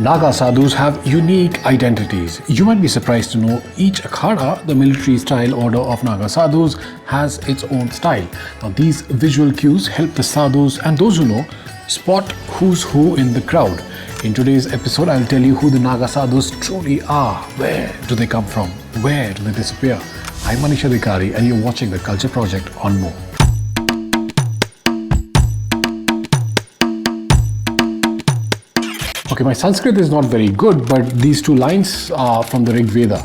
Naga Sadhus have unique identities. You might be surprised to know each akhada, the military style order of Naga Sadhus, has its own style. Now, these visual cues help the sadhus and those who know spot who's who in the crowd. In today's episode, I'll tell you who the Naga Sadhus truly are. Where do they come from? Where do they disappear? I'm Manish Adhikari and you're watching The Culture Project on Mo. Okay, my Sanskrit is not very good, but these two lines are from the Rig Veda.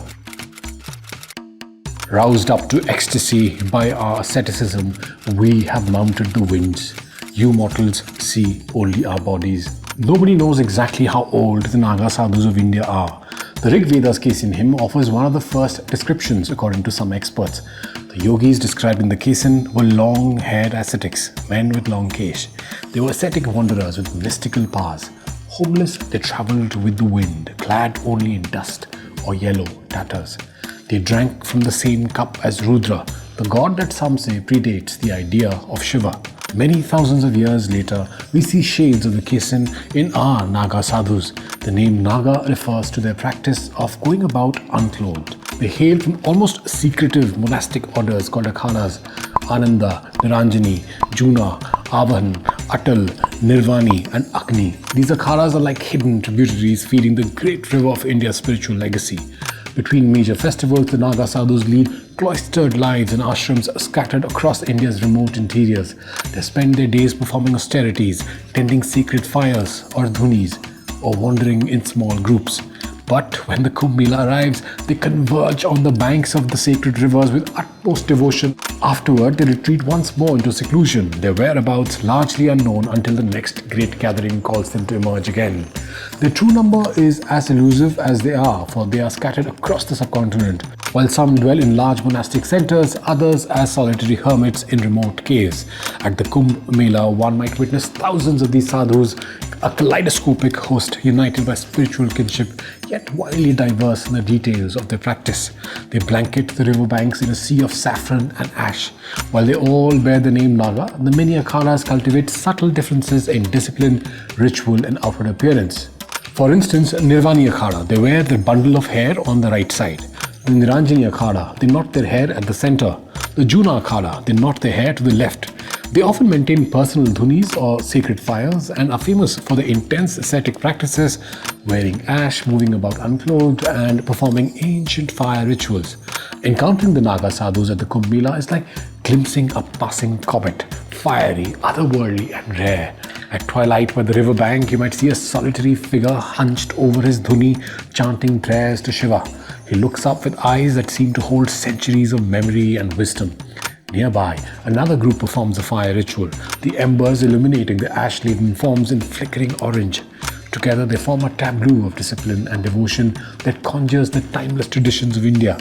Roused up to ecstasy by our asceticism, we have mounted the winds. You mortals see only our bodies. Nobody knows exactly how old the Naga Sadhus of India are. The Rig Veda's Kesin hymn offers one of the first descriptions according to some experts. The yogis described in the Kesin were long-haired ascetics, men with long kesh. They were ascetic wanderers with mystical powers. Homeless, they travelled with the wind, clad only in dust or yellow tatters. They drank from the same cup as Rudra, the god that some say predates the idea of Shiva. Many thousands of years later, we see shades of the Kesin in our Naga Sadhus. The name Naga refers to their practice of going about unclothed. They hail from almost secretive monastic orders called akhanas: Ananda, Niranjani, Juna, Avahan, Atal, Nirvani and Agni. These akhanas are like hidden tributaries feeding the great river of India's spiritual legacy. Between major festivals, the Naga Sadhus lead cloistered lives in ashrams scattered across India's remote interiors. They spend their days performing austerities, tending sacred fires or dhunis, or wandering in small groups. But when the Kumbh Mela arrives, they converge on the banks of the sacred rivers with utmost devotion. Afterward, they retreat once more into seclusion, their whereabouts largely unknown until the next great gathering calls them to emerge again. Their true number is as elusive as they are, for they are scattered across the subcontinent. While some dwell in large monastic centers, others as solitary hermits in remote caves. At the Kumbh Mela, one might witness thousands of these sadhus, a kaleidoscopic host united by spiritual kinship, yet wildly diverse in the details of their practice. They blanket the riverbanks in a sea of saffron and ash. While they all bear the name Naga, the many akhanas cultivate subtle differences in discipline, ritual and outward appearance. For instance, Nirvani Akhada, they wear their bundle of hair on the right side. The Niranjani Akhada, they knot their hair at the center. The Juna Akhada, they knot their hair to the left. They often maintain personal dhunis or sacred fires and are famous for their intense ascetic practices, wearing ash, moving about unclothed, and performing ancient fire rituals. Encountering the Naga Sadhus at the Kumbh Mela is like glimpsing a passing comet, fiery, otherworldly, and rare. At twilight by the riverbank, you might see a solitary figure hunched over his dhuni, chanting prayers to Shiva. He looks up with eyes that seem to hold centuries of memory and wisdom. Nearby, another group performs a fire ritual, the embers illuminating the ash-laden forms in flickering orange. Together, they form a tableau of discipline and devotion that conjures the timeless traditions of India.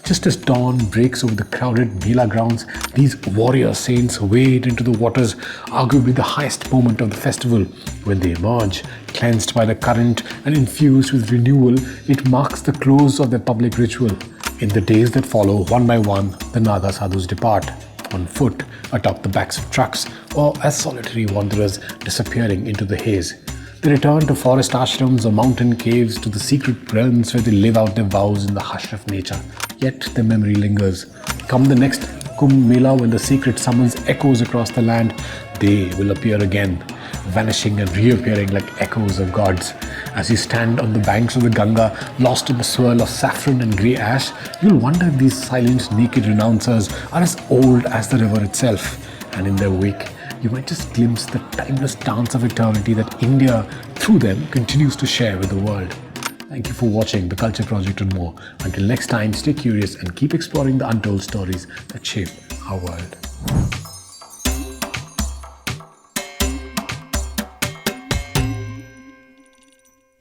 Just as dawn breaks over the crowded Mela grounds, these warrior saints wade into the waters, arguably the highest moment of the festival. When they emerge, cleansed by the current and infused with renewal, it marks the close of their public ritual. In the days that follow, one by one, the Naga Sadhus depart, on foot, atop the backs of trucks, or as solitary wanderers disappearing into the haze. They return to forest ashrams or mountain caves, to the secret realms where they live out their vows in the hush of nature. Yet their memory lingers. Come the next Kumbh Mela, when the sacred summons echoes across the land, they will appear again, vanishing and reappearing like echoes of gods. As you stand on the banks of the Ganga, lost in the swirl of saffron and grey ash, you'll wonder if these silent, naked renouncers are as old as the river itself. And in their wake, you might just glimpse the timeless dance of eternity that India, through them, continues to share with the world. Thank you for watching The Culture Project and more. Until next time, stay curious and keep exploring the untold stories that shape our world.